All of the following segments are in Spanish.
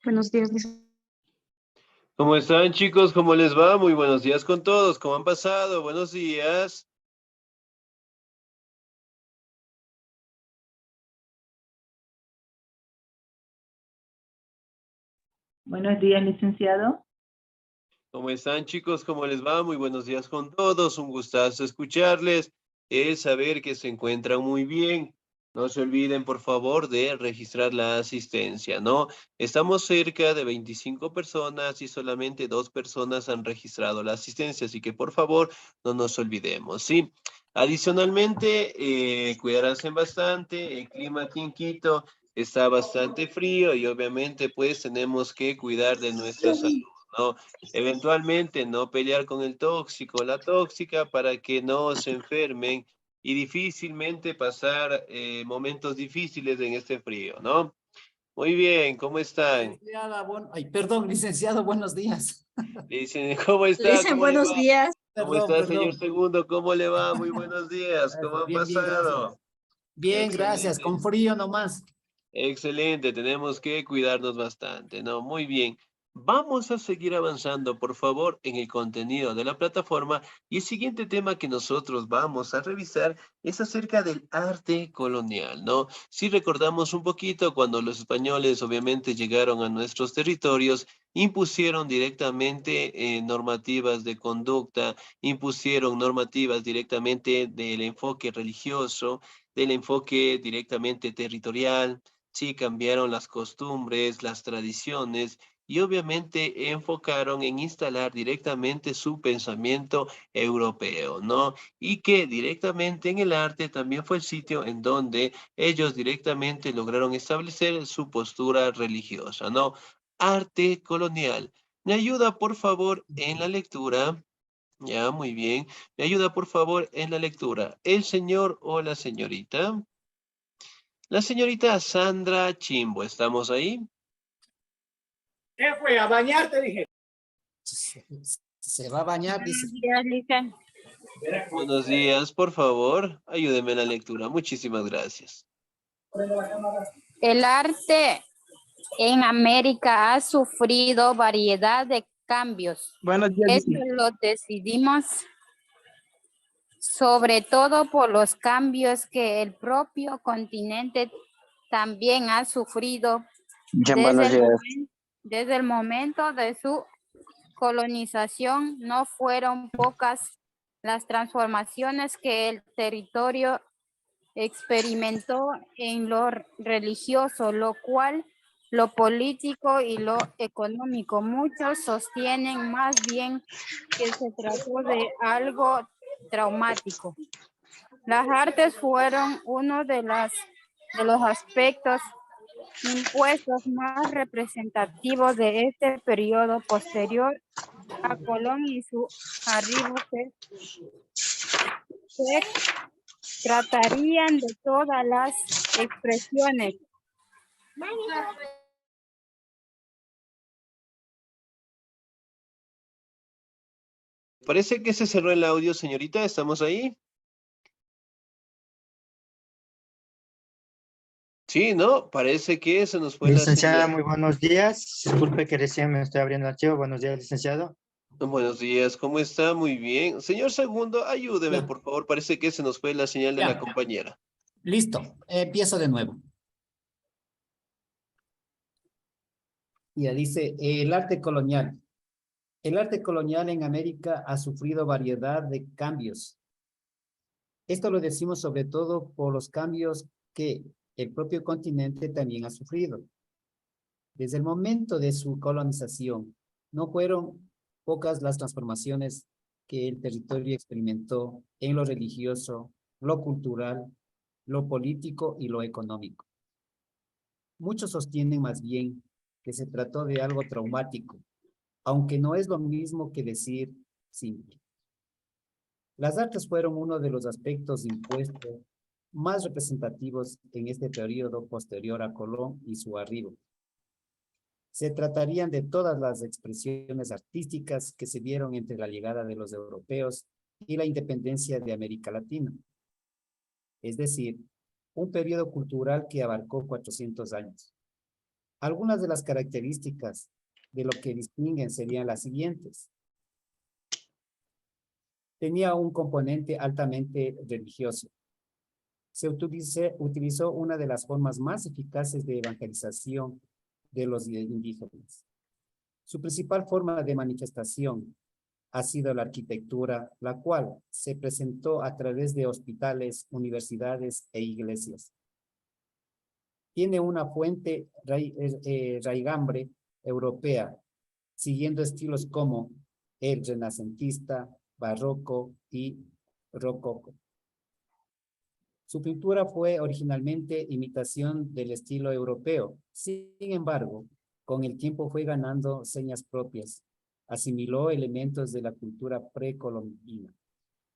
Buenos días, ¿Cómo están, chicos? ¿Cómo les va? Muy buenos días con todos. ¿Cómo han pasado? Buenos días. Buenos días, licenciado. ¿Cómo están, chicos? ¿Cómo les va? Muy buenos días con todos. Un gustazo escucharles. Es saber que se encuentran muy bien. No se olviden, por favor, de registrar la asistencia, ¿no? Estamos cerca de 25 personas y solamente 2 personas han registrado la asistencia, así que por favor, no nos olvidemos, ¿sí? Adicionalmente, cuidarse bastante. El clima aquí en Quito está bastante frío y obviamente pues tenemos que cuidar de nuestra salud, ¿no? Eventualmente no pelear con el tóxico, la tóxica, para que no se enfermen y difícilmente pasar momentos difíciles en este frío, ¿no? Muy bien, ¿cómo están? Ay, perdón, licenciado, buenos días. Dicen, ¿cómo le está? dicen ¿Cómo le buenos va? días. ¿Cómo Perdón, está, señor perdón. Segundo? ¿Cómo le va? Muy buenos días. ¿Cómo han Bien, bien, gracias. pasado? Bien, gracias, Excelente. con frío nomás. Excelente, tenemos que cuidarnos bastante, ¿no? Muy bien. Vamos a seguir avanzando, por favor, en el contenido de la plataforma y el siguiente tema que nosotros vamos a revisar es acerca del arte colonial, ¿no? Si recordamos un poquito, cuando los españoles obviamente llegaron a nuestros territorios, impusieron directamente normativas de conducta, impusieron normativas directamente del enfoque religioso, del enfoque directamente territorial. Sí, cambiaron las costumbres, las tradiciones y obviamente enfocaron en instalar directamente su pensamiento europeo, ¿no? Y que directamente en el arte también fue el sitio en donde ellos directamente lograron establecer su postura religiosa, ¿no? Arte colonial. ¿Me ayuda, por favor, en la lectura? Ya, muy bien. ¿Me ayuda, por favor, en la lectura? ¿El señor o la señorita? La señorita Sandra Chimbo, ¿estamos ahí? ¿Qué fue? ¿A bañar, te dije? Se va a bañar, dice. Buenos días, por favor, ayúdeme en la lectura. Muchísimas gracias. El arte en América ha sufrido variedad de cambios. Buenos días, Esto lo decidimos sobre todo por los cambios que el propio continente también ha sufrido desde el momento de su colonización. No fueron pocas las transformaciones que el territorio experimentó en lo religioso, lo cual, lo político y lo económico. Muchos sostienen más bien que se trató de algo traumático. Las artes fueron uno de los aspectos impuestos más representativos de este periodo posterior a Colón y su arribo, que se tratarían de todas las expresiones. Parece que se cerró el audio, señorita. ¿Estamos ahí? Sí, ¿no? Parece que se nos fue la Licenciada, señal. muy buenos días. Disculpe que recién me estoy abriendo el archivo. Buenos días, licenciado. Buenos días, ¿cómo está? Muy bien. Señor Segundo, ayúdeme, Ya, por favor. Parece que se nos fue la señal de la ya. compañera. Listo, empiezo de nuevo. Ya dice, el arte colonial. El arte colonial en América ha sufrido variedad de cambios. Esto lo decimos sobre todo por los cambios que el propio continente también ha sufrido. Desde el momento de su colonización, no fueron pocas las transformaciones que el territorio experimentó en lo religioso, lo cultural, lo político y lo económico. Muchos sostienen más bien que se trató de algo traumático, aunque no es lo mismo que decir simple. Las artes fueron uno de los aspectos impuestos más representativos en este periodo posterior a Colón y su arribo. Se tratarían de todas las expresiones artísticas que se dieron entre la llegada de los europeos y la independencia de América Latina. Es decir, un periodo cultural que abarcó 400 años. Algunas de las características de lo que distinguen serían las siguientes. Tenía un componente altamente religioso. Se utilizó una de las formas más eficaces de evangelización de los indígenas. Su principal forma de manifestación ha sido la arquitectura, la cual se presentó a través de hospitales, universidades e iglesias. Tiene una fuente raigambre europea, siguiendo estilos como el renacentista, barroco y rococó. Su pintura fue originalmente imitación del estilo europeo. Sin embargo, con el tiempo fue ganando señas propias. Asimiló elementos de la cultura precolombina.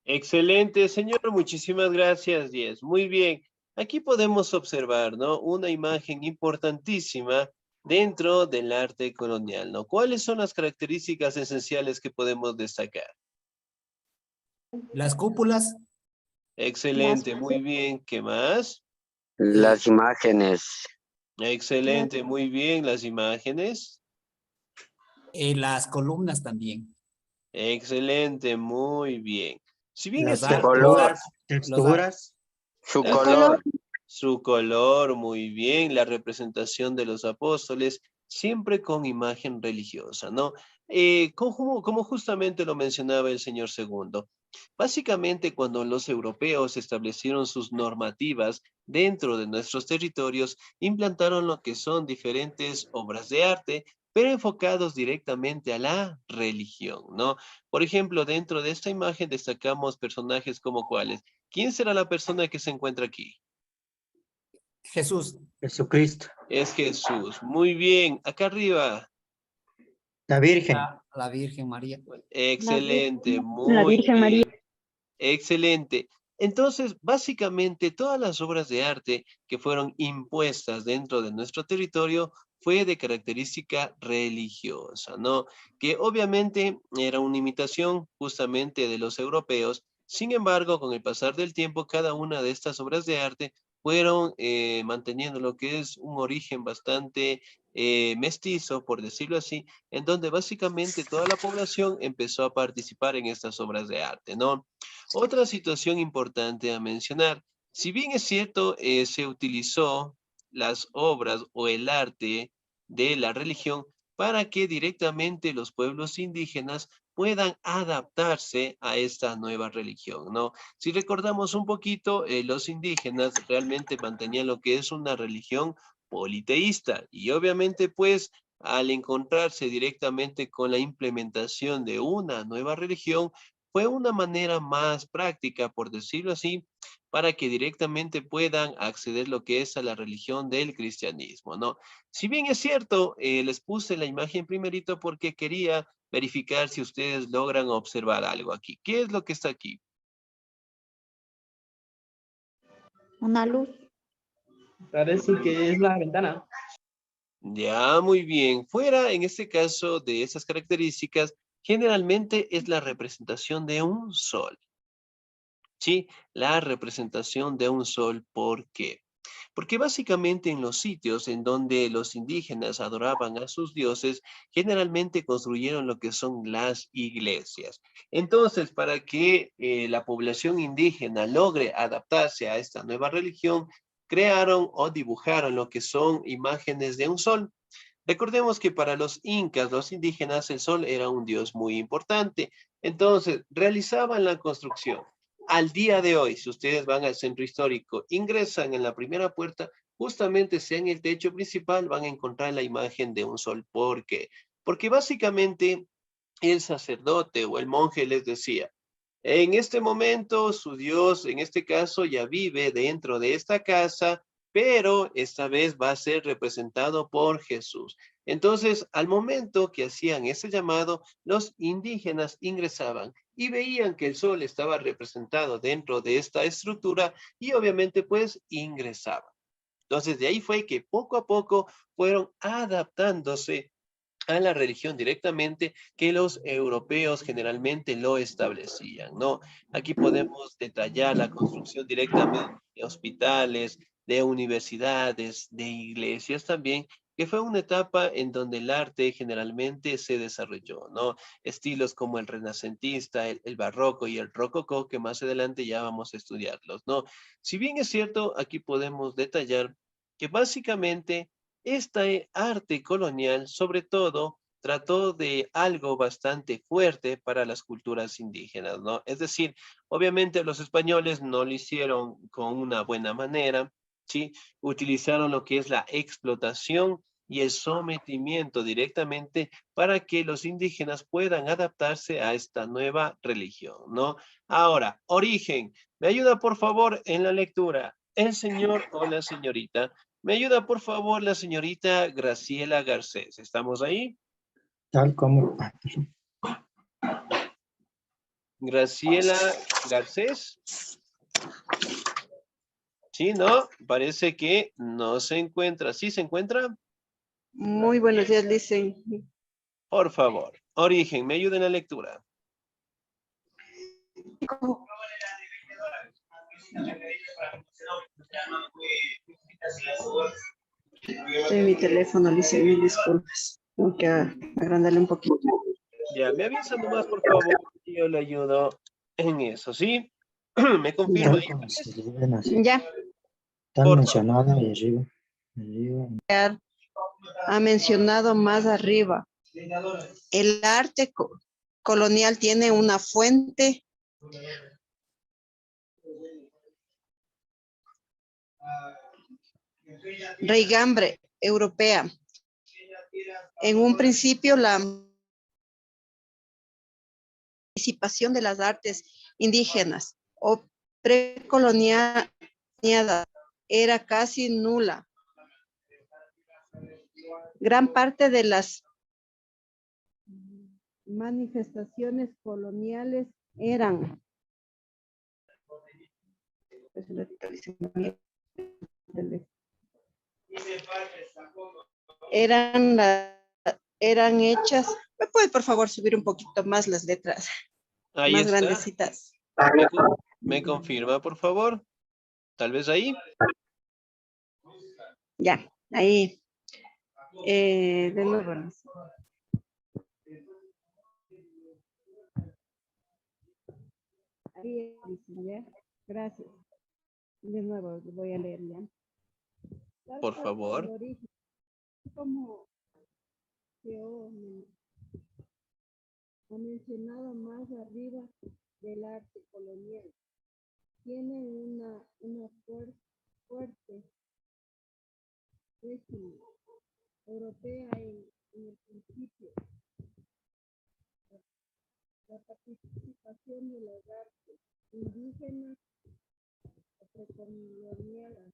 Excelente, señor. Muchísimas gracias, Diez. Muy bien. Aquí podemos observar, ¿no? Una imagen importantísima dentro del arte colonial, ¿no? ¿Cuáles son las características esenciales que podemos destacar? Las cúpulas. Excelente, muy bien. ¿Qué más? Las imágenes. Excelente, muy bien. Las imágenes. Las columnas también. Excelente, muy bien. Si bien es Las cierto, color. Texturas. Su las- color. su color, muy bien, la representación de los apóstoles, siempre con imagen religiosa, ¿no? Como justamente lo mencionaba el señor Segundo, básicamente cuando los europeos establecieron sus normativas dentro de nuestros territorios, implantaron lo que son diferentes obras de arte, pero enfocados directamente a la religión, ¿no? Por ejemplo, dentro de esta imagen destacamos personajes como cuáles. ¿Quién será la persona que se encuentra aquí? Jesús. Jesucristo. Es Jesús. Muy bien. Acá arriba. La Virgen. La Virgen María. Excelente. La Muy Virgen bien. María. Excelente. Entonces, básicamente, todas las obras de arte que fueron impuestas dentro de nuestro territorio fue de característica religiosa, ¿no? Que obviamente era una imitación justamente de los europeos. Sin embargo, con el pasar del tiempo, cada una de estas obras de arte fueron manteniendo lo que es un origen bastante mestizo, por decirlo así, en donde básicamente toda la población empezó a participar en estas obras de arte, ¿no? Otra situación importante a mencionar, si bien es cierto, se utilizó las obras o el arte de la religión para que directamente los pueblos indígenas puedan adaptarse a esta nueva religión, ¿no? Si recordamos un poquito, los indígenas realmente mantenían lo que es una religión politeísta y obviamente pues al encontrarse directamente con la implementación de una nueva religión, fue una manera más práctica, por decirlo así, para que directamente puedan acceder lo que es a la religión del cristianismo, ¿no? Si bien es cierto, les puse la imagen primerito porque quería verificar si ustedes logran observar algo aquí. ¿Qué es lo que está aquí? Una luz. Parece que es la ventana. Ya, muy bien. Fuera, en este caso, de esas características, generalmente es la representación de un sol. ¿Sí? La representación de un sol. ¿Por qué? Porque básicamente en los sitios en donde los indígenas adoraban a sus dioses, generalmente construyeron lo que son las iglesias. Entonces, para que la población indígena logre adaptarse a esta nueva religión, crearon o dibujaron lo que son imágenes de un sol. Recordemos que para los incas, los indígenas, el sol era un dios muy importante. Entonces, realizaban la construcción. Al día de hoy, si ustedes van al centro histórico, ingresan en la primera puerta, justamente sea en el techo principal, van a encontrar la imagen de un sol. ¿Por qué? Porque básicamente el sacerdote o el monje les decía, en este momento su Dios, en este caso, ya vive dentro de esta casa, pero esta vez va a ser representado por Jesús. Entonces, al momento que hacían ese llamado, los indígenas ingresaban y veían que el sol estaba representado dentro de esta estructura y obviamente pues ingresaban. Entonces, de ahí fue que poco a poco fueron adaptándose a la religión directamente que los europeos generalmente lo establecían, ¿no? Aquí podemos detallar la construcción directamente de hospitales, de universidades, de iglesias también, que fue una etapa en donde el arte generalmente se desarrolló, ¿no? Estilos como el renacentista, el barroco y el rococó, que más adelante ya vamos a estudiarlos, ¿no? Si bien es cierto, aquí podemos detallar que básicamente este arte colonial, sobre todo, trató de algo bastante fuerte para las culturas indígenas, ¿no? Es decir, obviamente los españoles no lo hicieron con una buena manera, ¿sí? Utilizaron lo que es la explotación y el sometimiento directamente para que los indígenas puedan adaptarse a esta nueva religión, ¿no? Ahora, origen. ¿Me ayuda por favor en la lectura? El señor o la señorita. ¿Me ayuda por favor la señorita Graciela Garcés? ¿Estamos ahí? Tal como, Graciela Garcés. Sí, ¿no? Parece que no se encuentra. ¿Sí se encuentra? Muy buenos días, Licen. Por favor. Origen, ¿me ayuda en la lectura? En mi teléfono, Licen, mil disculpas. Tengo que agrandarle un poquito. Ya, me avisa nomás, por favor, y yo le ayudo en eso, ¿sí? ¿Me confirma? tal como se escriben así. Ya, Tal Por mencionado y arriba. Arriba. ha mencionado más arriba. El arte colonial tiene una fuente raigambre europea. En un principio, la participación de las artes indígenas o precolonial era casi nula. Gran parte de las manifestaciones coloniales eran eran hechas. ¿Me puede por favor subir un poquito más las letras Ahí más está. grandecitas? ¿Me confirma, por favor? Tal vez ahí. Ya, ahí. De nuevo. Ahí, ¿ya? Gracias. De nuevo, voy a leer ya. Por favor. El origen, como ha mencionado más arriba del arte colonial, tiene una fuerte régimen europea en el principio. La participación de las artes indígenas o precoloniales.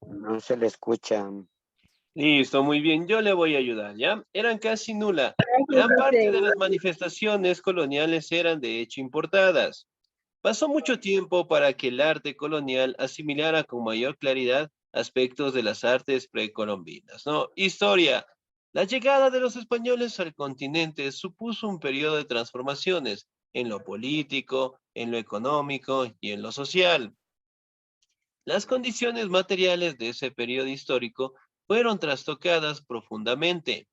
No se le escucha. Listo, muy bien. Yo le voy a ayudar, ¿ya? Eran casi nula. Gran parte de las manifestaciones coloniales eran de hecho importadas. Pasó mucho tiempo para que el arte colonial asimilara con mayor claridad aspectos de las artes precolombinas, ¿no? Historia. La llegada de los españoles al continente supuso un periodo de transformaciones en lo político, en lo económico y en lo social. Las condiciones materiales de ese periodo histórico fueron trastocadas profundamente.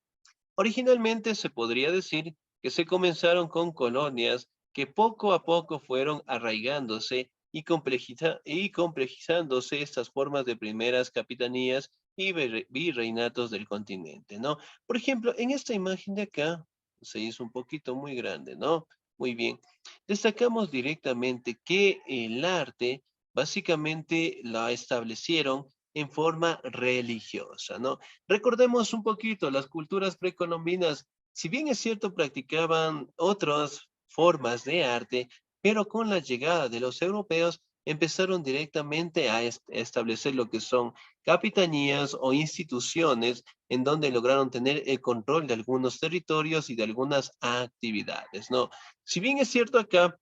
Originalmente se podría decir que se comenzaron con colonias que poco a poco fueron arraigándose y complejizándose estas formas de primeras capitanías y virreinatos del continente, ¿no? Por ejemplo, en esta imagen de acá se hizo un poquito muy grande, ¿no? Muy bien. Destacamos directamente que el arte básicamente la establecieron en forma religiosa, ¿no? Recordemos un poquito, las culturas precolombinas, si bien es cierto, practicaban otras formas de arte, pero con la llegada de los europeos empezaron directamente a establecer lo que son capitanías o instituciones en donde lograron tener el control de algunos territorios y de algunas actividades, ¿no? Si bien es cierto acá,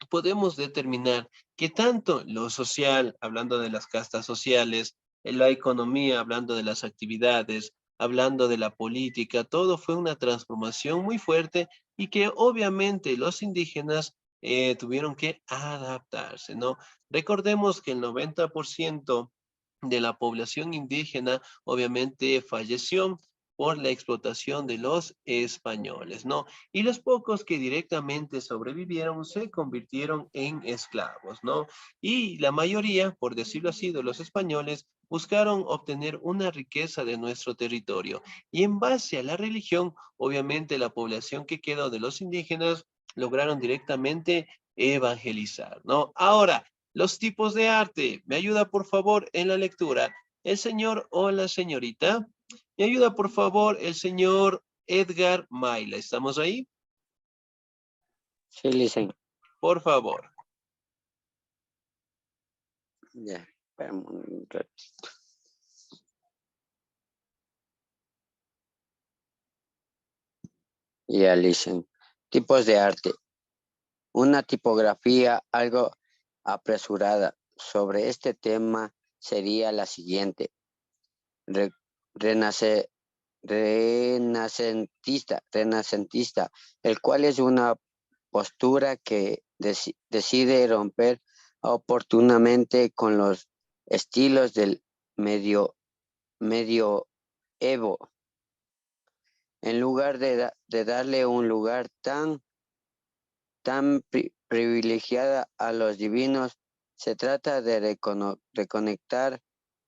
podemos determinar que tanto lo social, hablando de las castas sociales, en la economía, hablando de las actividades, hablando de la política, todo fue una transformación muy fuerte y que obviamente los indígenas tuvieron que adaptarse, ¿no? Recordemos que el 90% de la población indígena, obviamente falleció por la explotación de los españoles, ¿no? Y los pocos que directamente sobrevivieron se convirtieron en esclavos, ¿no? Y la mayoría, por decirlo así, de los españoles buscaron obtener una riqueza de nuestro territorio. Y en base a la religión, obviamente la población que quedó de los indígenas lograron directamente evangelizar, ¿no? Ahora, los tipos de arte. ¿Me ayuda, por favor, en la lectura? El señor o la señorita. ¿Me ayuda, por favor, el señor Edgar Maila? ¿Estamos ahí? Sí, listen. Por favor. Ya, espérame un ratito. Ya, listen. Tipos de arte. Una tipografía algo apresurada sobre este tema sería la siguiente. Renacentista, el cual es una postura que decide romper oportunamente con los estilos del medioevo, en lugar de darle un lugar tan privilegiada a los divinos, se trata de reconectar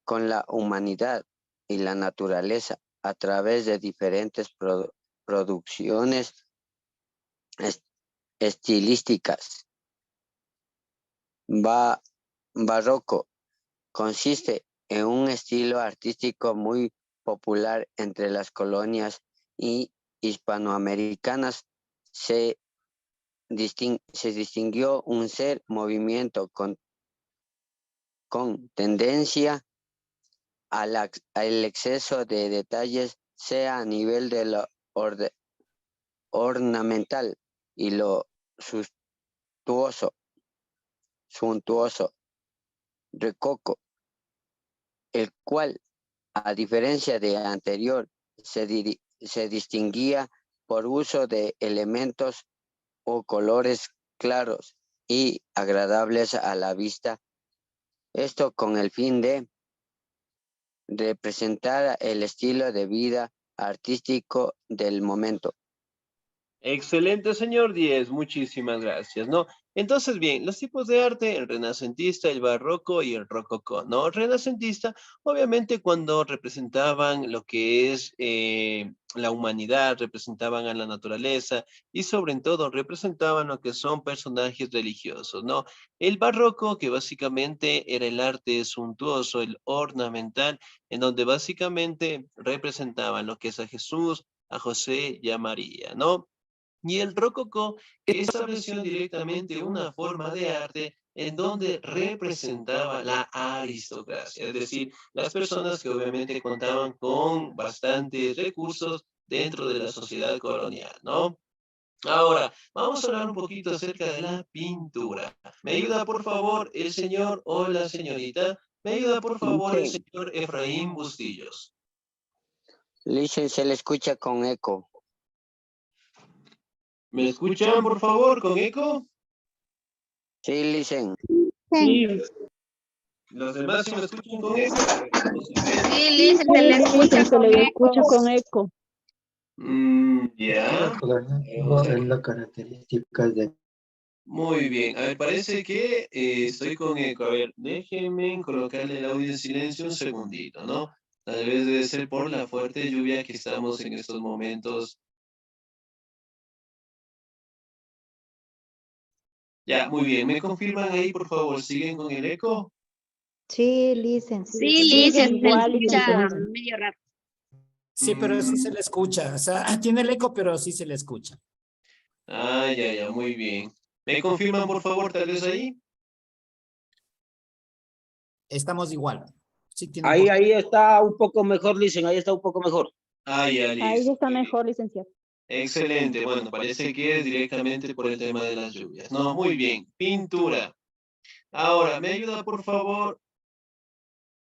con la humanidad y la naturaleza a través de diferentes producciones estilísticas. Barroco consiste en un estilo artístico muy popular entre las colonias hispanoamericanas. Se distinguió un movimiento con tendencia al exceso de detalles, sea a nivel de lo ornamental y lo suntuoso, Rococo, el cual, a diferencia de anterior, se distinguía por uso de elementos o colores claros y agradables a la vista. Esto con el fin de representar el estilo de vida artístico del momento. Excelente, señor Díez. Muchísimas gracias, ¿no? Entonces, bien, los tipos de arte, el renacentista, el barroco y el rococó, ¿no? Renacentista, obviamente, cuando representaban lo que es la humanidad, representaban a la naturaleza y sobre todo representaban lo que son personajes religiosos, ¿no? El barroco, que básicamente era el arte suntuoso, el ornamental, en donde básicamente representaban lo que es a Jesús, a José y a María, ¿no? Y el rococó, que estableció directamente una forma de arte en donde representaba la aristocracia, es decir, las personas que obviamente contaban con bastantes recursos dentro de la sociedad colonial, ¿no? Ahora, vamos a hablar un poquito acerca de la pintura. ¿Me ayuda, por favor, el señor o la señorita? ¿Me ayuda, por favor, el señor Efraín Bustillos? Listen, se le escucha con eco. ¿Me escuchan, por favor, con eco? Sí, listen. Sí, ¿Los demás sí me escuchan con eco? Sí, Liz, se le escucha con eco. con eco. Ya. Es la característica de... Muy bien. A ver, parece que estoy con eco. A ver, déjenme colocarle el audio en silencio un segundito, ¿no? Tal vez debe ser por la fuerte lluvia que estamos en estos momentos. Ya, muy bien. ¿Me confirman ahí, por favor? ¿Siguen con el eco? Sí, listen. Sí, Liz, se le igual, escucha licenciado. medio raro. Sí, pero sí se le escucha. O sea, tiene el eco, pero sí se le escucha. Ah, ya, muy bien. ¿Me confirman, por favor, tal vez ahí? Estamos igual. Sí, tiene Ahí está un poco mejor, dicen, ahí está un poco mejor. Ah, ya, listo. Ahí está Muy bien. mejor, licenciado. Excelente. Bueno, parece que es directamente por el tema de las lluvias. No, muy bien. Pintura. Ahora, ¿me ayuda, por favor,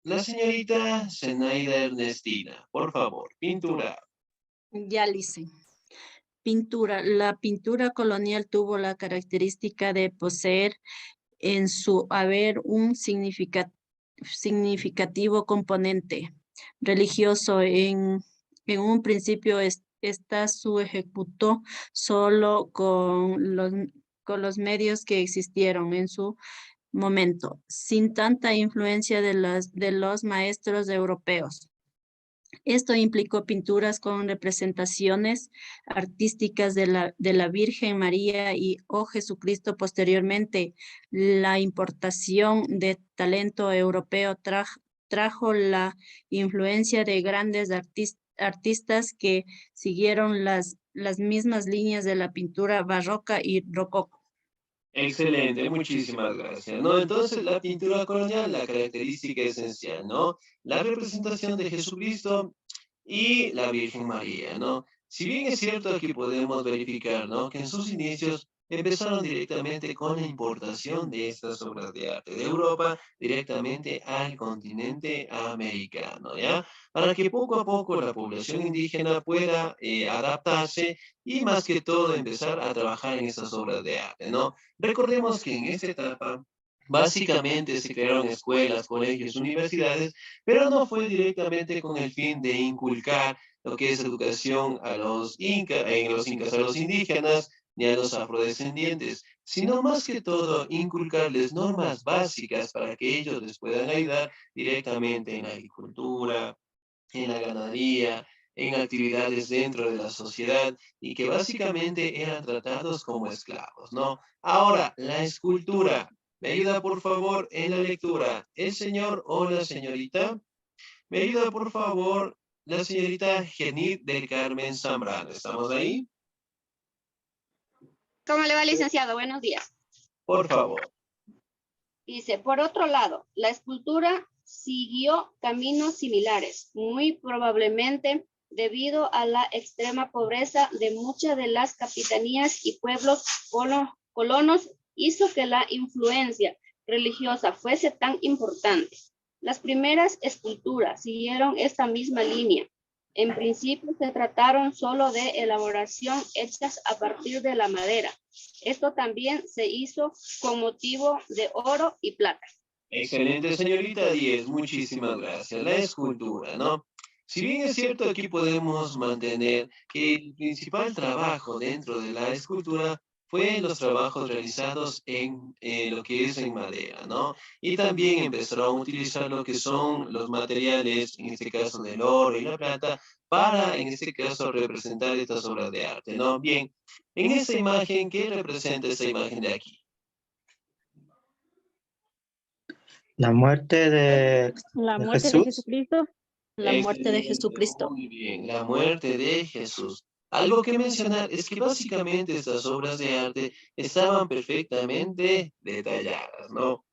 la señorita Zenaida Ernestina? Por favor, pintura. Ya, Lice. Pintura. La pintura colonial tuvo la característica de poseer en su haber un significado significativo componente religioso. En un principio esta se ejecutó solo con los medios que existieron en su momento, sin tanta influencia de los maestros europeos. Esto implicó pinturas con representaciones artísticas de la Virgen María o Jesucristo. Posteriormente, la importación de talento europeo trajo la influencia de grandes artistas que siguieron las mismas líneas de la pintura barroca y rococó. Excelente, muchísimas gracias, ¿no? Entonces, la pintura colonial, la característica esencial, ¿no? La representación de Jesucristo y la Virgen María, ¿no? Si bien es cierto, aquí podemos verificar, ¿no? Que en sus inicios empezaron directamente con la importación de estas obras de arte de Europa directamente al continente americano, ¿ya? Para que poco a poco la población indígena pueda adaptarse y más que todo empezar a trabajar en estas obras de arte, ¿no? Recordemos que en esta etapa básicamente se crearon escuelas, colegios, universidades, pero no fue directamente con el fin de inculcar lo que es educación a los incas, a los indígenas, ni a los afrodescendientes, sino más que todo inculcarles normas básicas para que ellos les puedan ayudar directamente en la agricultura, en la ganadería, en actividades dentro de la sociedad y que básicamente eran tratados como esclavos, ¿no? Ahora, la escultura. ¿Me ayuda por favor en la lectura el señor o la señorita? ¿Me ayuda por favor la señorita Genit del Carmen Zambrano? ¿Estamos ahí? ¿Cómo le va, licenciado? Buenos días. Por favor. Dice, por otro lado, la escultura siguió caminos similares, muy probablemente debido a la extrema pobreza de muchas de las capitanías y pueblos colonos, hizo que la influencia religiosa fuese tan importante. Las primeras esculturas siguieron esta misma línea. En principio se trataron solo de elaboración hechas a partir de la madera. Esto también se hizo con motivo de oro y plata. Excelente, señorita Díez, muchísimas gracias. La escultura, ¿no? Si bien es cierto, aquí podemos mantener que el principal trabajo dentro de la escultura fue los trabajos realizados en lo que es en madera, ¿no? Y también empezaron a utilizar lo que son los materiales, en este caso del oro y la plata, para, en este caso, representar estas obras de arte, ¿no? Bien, en esta imagen, ¿qué representa esta imagen de aquí? La muerte de Jesús. Jesucristo. La muerte de Jesucristo. Muy bien, la muerte de Jesús. Algo que mencionar es que básicamente estas obras de arte estaban perfectamente detalladas, ¿no?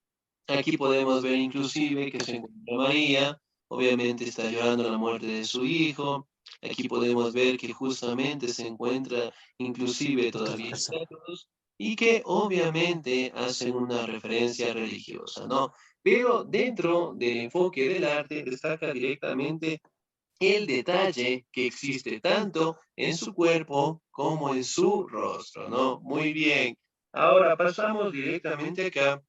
Aquí podemos ver inclusive que se encuentra María, obviamente está llorando la muerte de su hijo. Aquí podemos ver que justamente se encuentra inclusive todavía estatuas y que obviamente hacen una referencia religiosa, ¿no? Pero dentro del enfoque del arte destaca directamente el detalle que existe tanto en su cuerpo como en su rostro, ¿no? Muy bien. Ahora pasamos directamente acá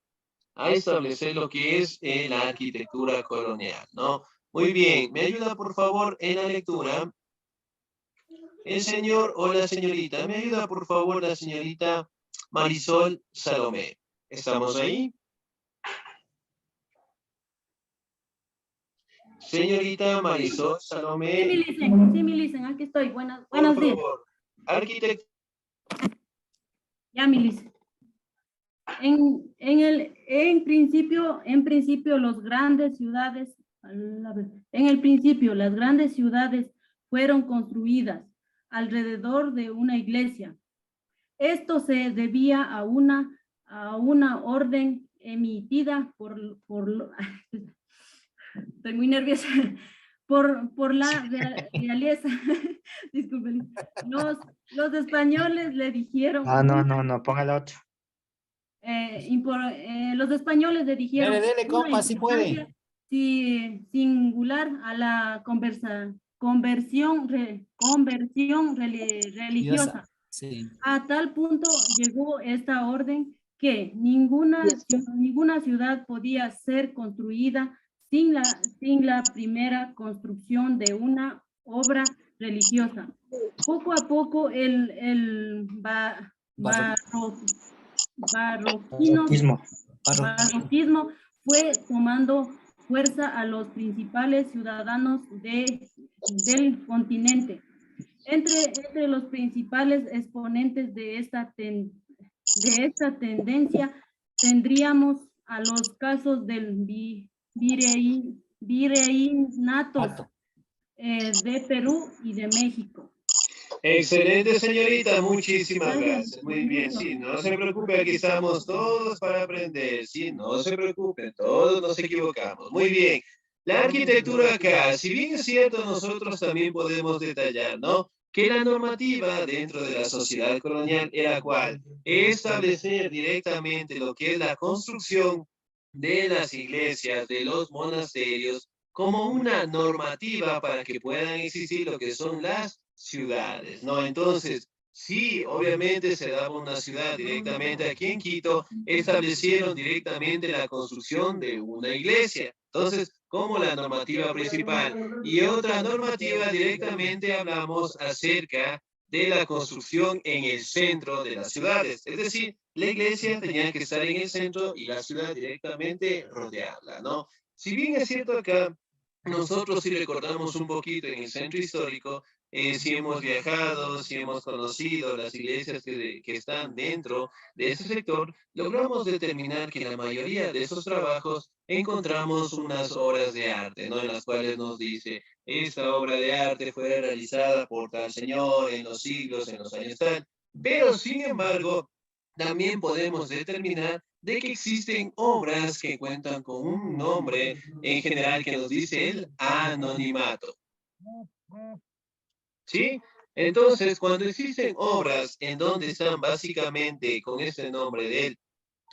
a establecer lo que es la arquitectura colonial, ¿no? Muy bien, ¿me ayuda por favor en la lectura? El señor o la señorita, ¿me ayuda por favor la señorita Marisol Salomé? ¿Estamos ahí? Señorita Marisol Salomé. Sí, mi licen, aquí estoy. Buenos días. Arquitecto. Ya, mi licen. En principio, las grandes ciudades fueron construidas alrededor de una iglesia. Esto se debía a una orden emitida estoy muy nerviosa, por la realeza. Disculpen. Los españoles le dijeron. No, ponga la otra. Los españoles le dijeron. Dele, compa, si puede. Singular a la conversión religiosa. Sí. A tal punto llegó esta orden que ninguna ciudad podía ser construida sin la primera construcción de una obra religiosa. Poco a poco el barroquismo fue tomando fuerza a los principales ciudadanos del continente. Entre los principales exponentes de esta tendencia tendríamos a los casos del virreinato de Perú y de México. Excelente, señorita, muchísimas gracias. Muy bien, sí, no se preocupe, aquí estamos todos para aprender, sí, no se preocupen, todos nos equivocamos. Muy bien, la arquitectura acá, si bien es cierto, nosotros también podemos detallar, ¿no? Que la normativa dentro de la sociedad colonial era cuál? Establecer directamente lo que es la construcción de las iglesias, de los monasterios, como una normativa para que puedan existir lo que son las ciudades, ¿no? Entonces, sí, obviamente se daba una ciudad directamente aquí en Quito, establecieron directamente la construcción de una iglesia. Entonces, como la normativa principal. Y otra normativa directamente hablamos acerca de la construcción en el centro de las ciudades. Es decir, la iglesia tenía que estar en el centro y la ciudad directamente rodearla, ¿no? Si bien es cierto acá, nosotros si recordamos un poquito en el centro histórico, si hemos viajado, si hemos conocido las iglesias que están dentro de ese sector, logramos determinar que en la mayoría de esos trabajos encontramos unas obras de arte, ¿no? En las cuales nos dice, esta obra de arte fue realizada por tal señor en los siglos, en los años tal. Pero, sin embargo, también podemos determinar de que existen obras que cuentan con un nombre en general que nos dice el anonimato. ¿Sí? Entonces, cuando existen obras en donde están básicamente con este nombre del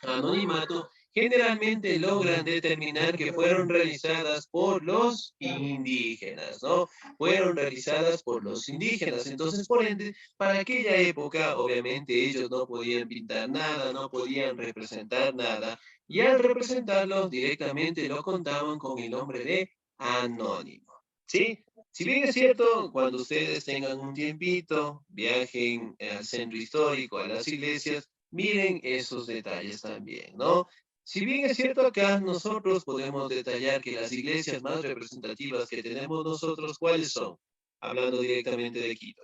anonimato, generalmente logran determinar que fueron realizadas por los indígenas, ¿no? Fueron realizadas por los indígenas. Entonces, por ende, para aquella época, obviamente, ellos no podían pintar nada, no podían representar nada, y al representarlo directamente lo contaban con el nombre de anónimo, ¿sí? Si bien es cierto, cuando ustedes tengan un tiempito, viajen al centro histórico, a las iglesias, miren esos detalles también, ¿no? Si bien es cierto acá, nosotros podemos detallar que las iglesias más representativas que tenemos nosotros, ¿cuáles son? Hablando directamente de Quito.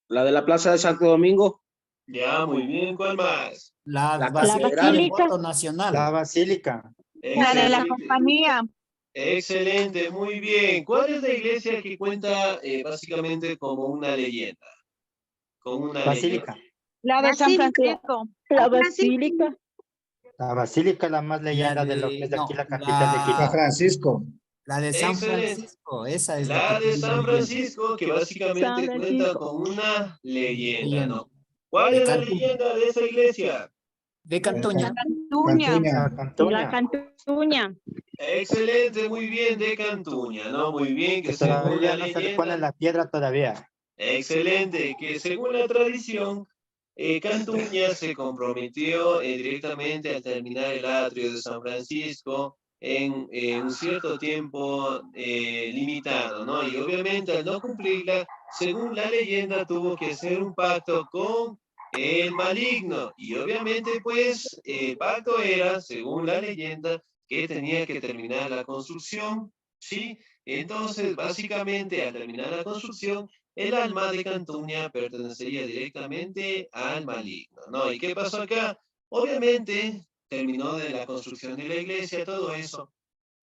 La de la Plaza de Santo Domingo. Ya, muy bien, ¿cuál más? La Catedral. Basílica Nacional. La Basílica. La de la compañía. Excelente, muy bien. ¿Cuál es la iglesia que cuenta básicamente como una leyenda? Como una Basílica. leyenda. La de San Francisco. La basílica. La Basílica es la más leyenda de lo que es de aquí la capital de San Quito. Francisco. La de San Excelente. Francisco, esa es La que de tiene San leyenda. Francisco, que básicamente San cuenta Francisco. con una leyenda, Leyenda. ¿no? ¿Cuál De es la Cancún. leyenda de esa iglesia? De Cantoña. Cantuña. La La Cantoña. Cantuña. Excelente, muy bien, de Cantuña, ¿no? Muy bien, que Que según todavía la no se le pone leyenda... la piedra todavía. Excelente, que según la tradición, Cantuña se comprometió directamente a terminar el atrio de San Francisco en un cierto tiempo limitado, ¿no? Y obviamente al no cumplirla, según la leyenda, tuvo que hacer un pacto con el maligno. Y obviamente, pues, el pacto era, según la leyenda, que tenía que terminar la construcción, ¿sí? Entonces, básicamente, al terminar la construcción, el alma de Cantuña pertenecería directamente al maligno, ¿no? ¿Y qué pasó acá? Obviamente, terminó de la construcción de la iglesia, todo eso,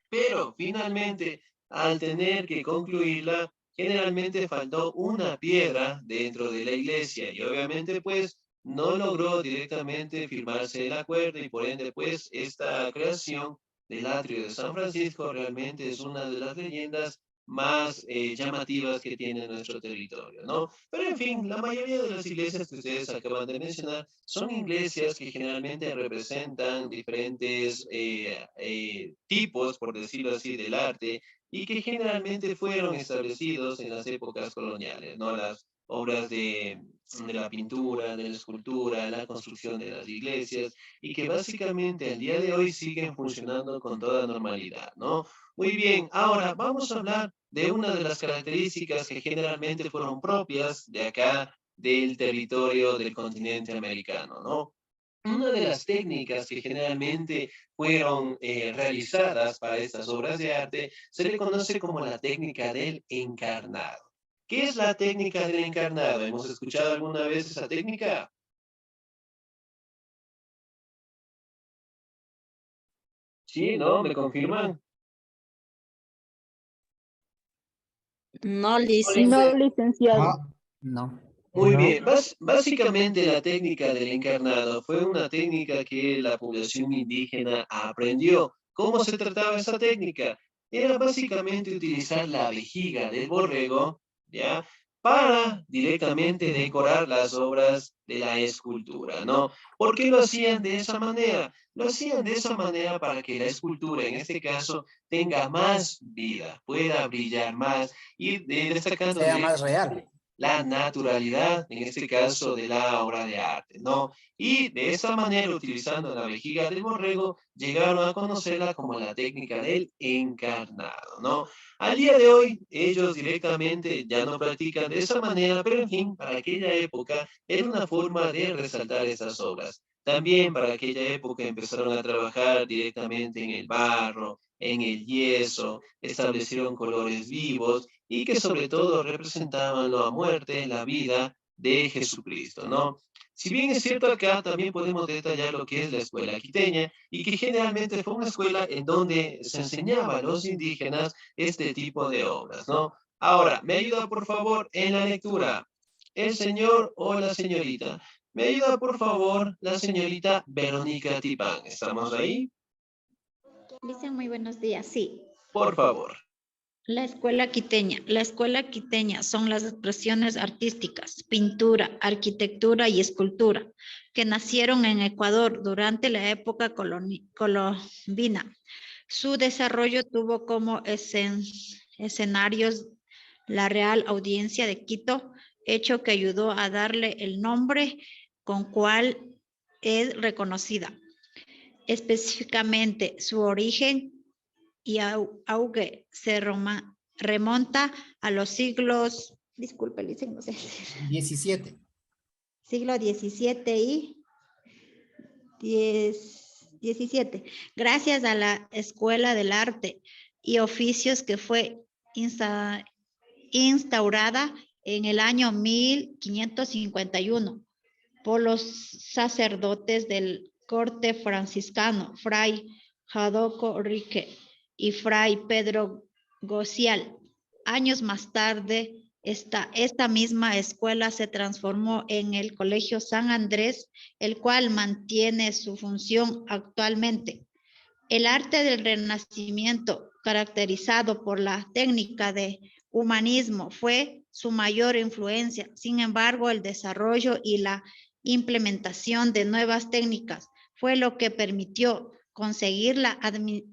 pero finalmente, al tener que concluirla, generalmente faltó una piedra dentro de la iglesia y obviamente, pues, no logró directamente firmarse el acuerdo y por ende, pues, esta creación del atrio de San Francisco realmente es una de las leyendas más llamativas que tiene nuestro territorio, ¿no? Pero en fin, la mayoría de las iglesias que ustedes acaban de mencionar son iglesias que generalmente representan diferentes tipos, por decirlo así, del arte y que generalmente fueron establecidos en las épocas coloniales, ¿no? Las obras de la pintura, de la escultura, la construcción de las iglesias, y que básicamente al día de hoy siguen funcionando con toda normalidad, ¿no? Muy bien, ahora vamos a hablar de una de las características que generalmente fueron propias de acá, del territorio del continente americano, ¿no? Una de las técnicas que generalmente fueron realizadas para estas obras de arte se le conoce como la técnica del encarnado. ¿Qué es la técnica del encarnado? ¿Hemos escuchado alguna vez esa técnica? Sí, ¿no? ¿Me confirman? No, No, licenciado. No. Muy bien, básicamente la técnica del encarnado fue una técnica que la población indígena aprendió. ¿Cómo se trataba esa técnica? Era básicamente utilizar la vejiga del borrego, ¿ya? Para directamente decorar las obras de la escultura, ¿no? ¿Por qué lo hacían de esa manera? Lo hacían de esa manera para que la escultura, en este caso, tenga más vida, pueda brillar más y destacando Sea más real. la naturalidad, en este caso de la obra de arte, ¿no? Y de esta manera, utilizando la vejiga del borrego, llegaron a conocerla como la técnica del encarnado, ¿no? Al día de hoy, ellos directamente ya no practican de esa manera, pero en fin, para aquella época era una forma de resaltar estas obras. También para aquella época empezaron a trabajar directamente en el barro, en el yeso, establecieron colores vivos y que sobre todo representaban la muerte, la vida de Jesucristo, ¿no? Si bien es cierto acá, también podemos detallar lo que es la escuela quiteña y que generalmente fue una escuela en donde se enseñaba a los indígenas este tipo de obras, ¿no? Ahora, ¿me ayuda por favor en la lectura? ¿El señor o la señorita? ¿Me ayuda por favor la señorita Verónica Tipán? ¿Estamos ahí? Dicen muy buenos días, sí. Por favor. La escuela quiteña. La escuela quiteña son las expresiones artísticas, pintura, arquitectura y escultura, que nacieron en Ecuador durante la época colombina. Su desarrollo tuvo como escenarios la Real Audiencia de Quito, hecho que ayudó a darle el nombre con cual es reconocida. Específicamente, su origen y auge se remonta a los siglos, disculpe, no sé. 17. Siglo XVII y 17. Gracias a la Escuela del Arte y Oficios que fue instaurada en el año 1551 por los sacerdotes del corte franciscano, Fray Jadoco Rique y Fray Pedro Gocial. Años más tarde, esta misma escuela se transformó en el Colegio San Andrés, el cual mantiene su función actualmente. El arte del Renacimiento, caracterizado por la técnica de humanismo, fue su mayor influencia. Sin embargo, el desarrollo y la implementación de nuevas técnicas fue lo que permitió conseguir la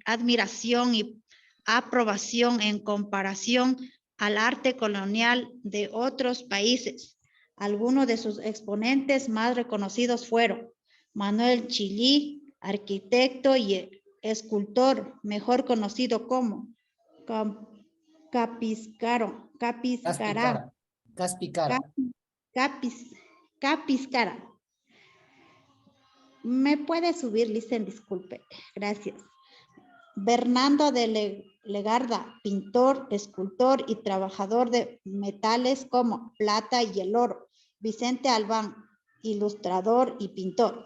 admiración y aprobación en comparación al arte colonial de otros países. Algunos de sus exponentes más reconocidos fueron Manuel Chilí, arquitecto y escultor, mejor conocido como Capiscara. ¿Me puede subir, Licen? Disculpe. Gracias. Bernardo de Legarda, pintor, escultor y trabajador de metales como plata y el oro. Vicente Albán, ilustrador y pintor.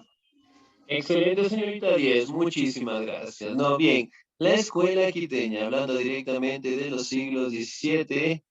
Excelente, señorita 10. Muchísimas gracias. No, bien. La escuela quiteña, hablando directamente de los siglos XVII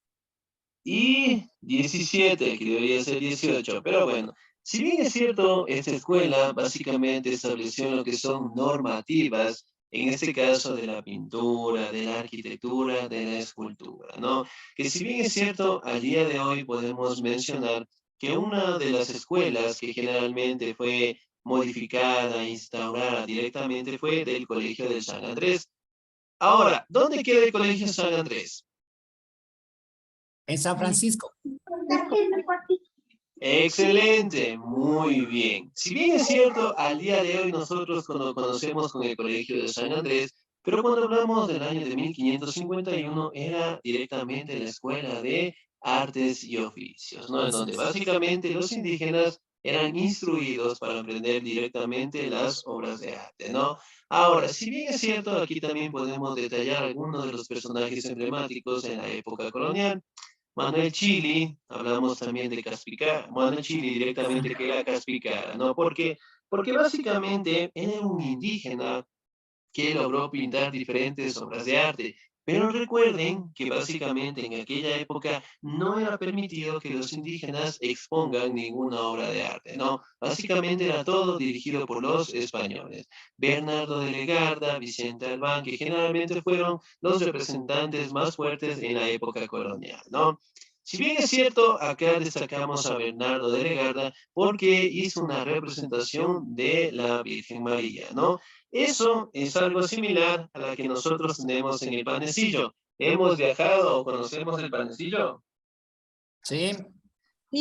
y XVII, que debería ser 18, pero bueno. Si bien es cierto, esta escuela básicamente estableció lo que son normativas, en este caso de la pintura, de la arquitectura, de la escultura, ¿no? Que si bien es cierto, al día de hoy podemos mencionar que una de las escuelas que generalmente fue modificada, instaurada directamente fue del Colegio de San Andrés. Ahora, ¿dónde queda el Colegio San Andrés? En San Francisco. Excelente, muy bien. Si bien es cierto, al día de hoy nosotros conocemos con el Colegio de San Andrés, pero cuando hablamos del año de 1551 era directamente la Escuela de Artes y Oficios, ¿no? En donde básicamente los indígenas eran instruidos para aprender directamente las obras de arte, ¿no? Ahora, si bien es cierto, aquí también podemos detallar algunos de los personajes emblemáticos en la época colonial. Manuel Chili, hablamos también de Caspicara, Manuel Chili directamente que era Caspicara, ¿no? Porque básicamente era un indígena que logró pintar diferentes obras de arte. Pero recuerden que básicamente en aquella época no era permitido que los indígenas expongan ninguna obra de arte, ¿no? Básicamente era todo dirigido por los españoles. Bernardo de Legarda, Vicente Albán, que generalmente fueron los representantes más fuertes en la época colonial, ¿no? Si bien es cierto, acá destacamos a Bernardo de Legarda porque hizo una representación de la Virgen María, ¿no? Eso es algo similar a la que nosotros tenemos en el panecillo. ¿Hemos viajado o conocemos el panecillo? Sí.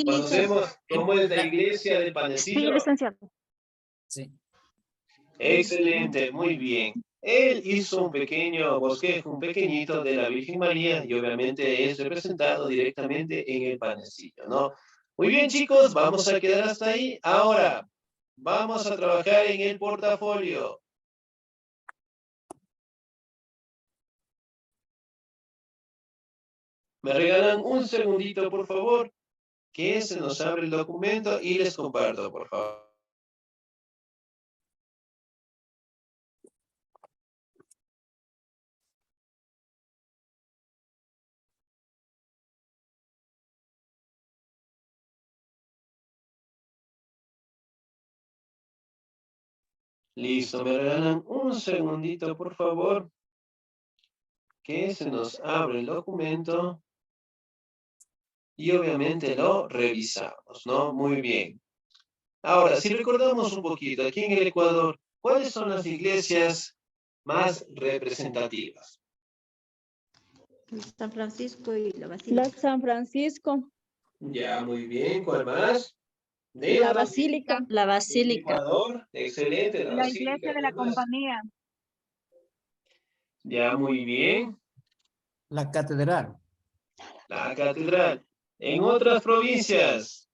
¿Conocemos cómo es la iglesia del panecillo? licenciado. Sí. Excelente, muy bien. Él hizo un pequeño bosquejo, un pequeñito de la Virgen María y obviamente es representado directamente en el panecillo, ¿no? Muy bien, chicos, vamos a quedar hasta ahí. Ahora, vamos a trabajar en el portafolio. Me regalan un segundito, por favor, que se nos abre el documento y les comparto, por favor. Listo, me regalan un segundito, por favor, que se nos abre el documento y obviamente lo revisamos, ¿no? Muy bien. Ahora, si recordamos un poquito, aquí en el Ecuador, ¿cuáles son las iglesias más representativas? San Francisco y la Basílica. La San Francisco. Ya, muy bien. ¿Cuál más? La Basílica. La Basílica. Ecuador, excelente. La iglesia de la compañía. Ya, muy bien. La catedral. La catedral. En otras provincias,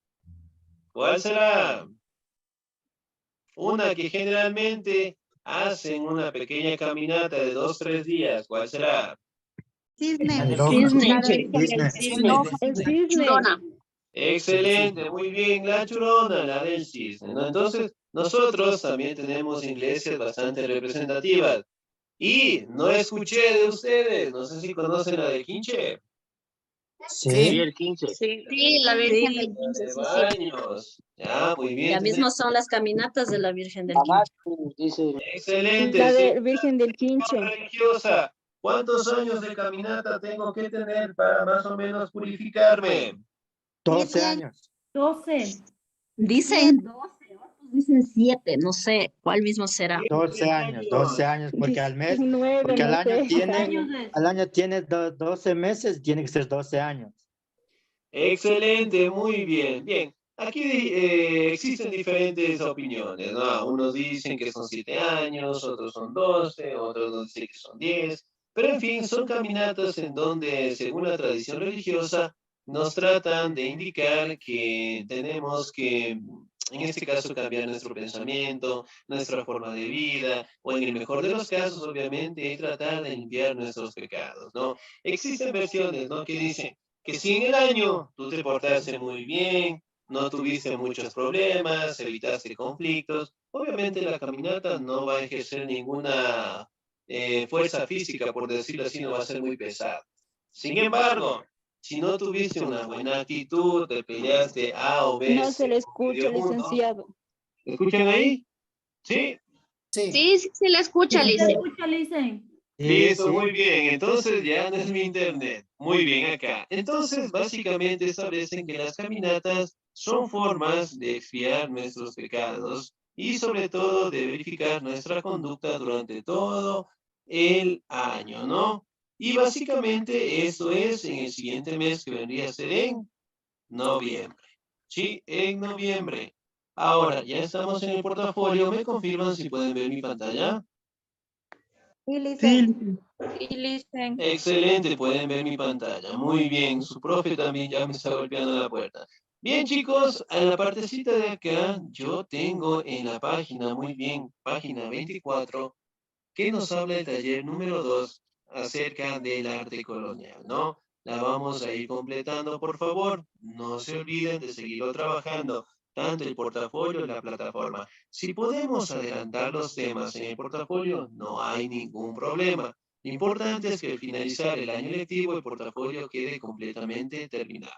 ¿cuál será? Una que generalmente hacen una pequeña caminata de 2-3 días. ¿Cuál será? Cisne. El cisne. Excelente, muy bien, la Churona, la del Cisne, ¿no? Entonces, nosotros también tenemos iglesias bastante representativas. Y no escuché de ustedes, no sé si conocen la del Quinche. Sí. el 15. Sí, la Virgen del Sí. Quince, De sí, sí. baños. Ya, muy bien. Ya mismo son las caminatas de la Virgen del Quinche. Dice, Excelente. La sí. de Virgen del Quinche. Religiosa, ¿cuántos años de caminata tengo que tener para más o menos purificarme? 12 años. 12. Dicen 12, otros dicen 7, no sé cuál mismo será. 12 años, porque al mes, 9, porque al no año sé. tiene, al año tiene 12 meses, tiene que ser 12 años. Excelente, muy bien. Bien, aquí existen diferentes opiniones, ¿no? Unos dicen que son 7 años, otros son 12, otros nos dicen que son 10. Pero en fin, son caminatas en donde, según la tradición religiosa, nos tratan de indicar que tenemos que, en este caso, cambiar nuestro pensamiento, nuestra forma de vida, o en el mejor de los casos, obviamente, tratar de limpiar nuestros pecados, ¿no? Existen versiones, ¿no? Que dicen que si en el año tú te portaste muy bien, no tuviste muchos problemas, evitaste conflictos, obviamente la caminata no va a ejercer ninguna fuerza física, por decirlo así, no va a ser muy pesada. Sin embargo, si no tuviste una buena actitud, te peleaste A o B, No se le escucha, medio mundo. licenciado. ¿Me escuchan ahí? ¿Sí? Sí, sí se la escucha, ¿Se Lice. escucha, Lice? Listo, muy bien. Entonces ya no es mi internet. Muy bien acá. Entonces, básicamente establecen que las caminatas son formas de expiar nuestros pecados y sobre todo de verificar nuestra conducta durante todo el año, ¿no? Y básicamente esto es en el siguiente mes que vendría a ser en noviembre. Sí, en noviembre. Ahora, ya estamos en el portafolio. ¿Me confirman si pueden ver mi pantalla? Sí, Excelente, pueden ver mi pantalla. Muy bien, su profe también ya me está golpeando la puerta. Bien, chicos, en la partecita de acá yo tengo en la página, muy bien, página 24, que nos habla el taller número 2 acerca del arte colonial, ¿no? La vamos a ir completando, por favor. No se olviden de seguirlo trabajando, tanto el portafolio y la plataforma. Si podemos adelantar los temas en el portafolio, no hay ningún problema. Lo importante es que al finalizar el año lectivo el portafolio quede completamente terminado.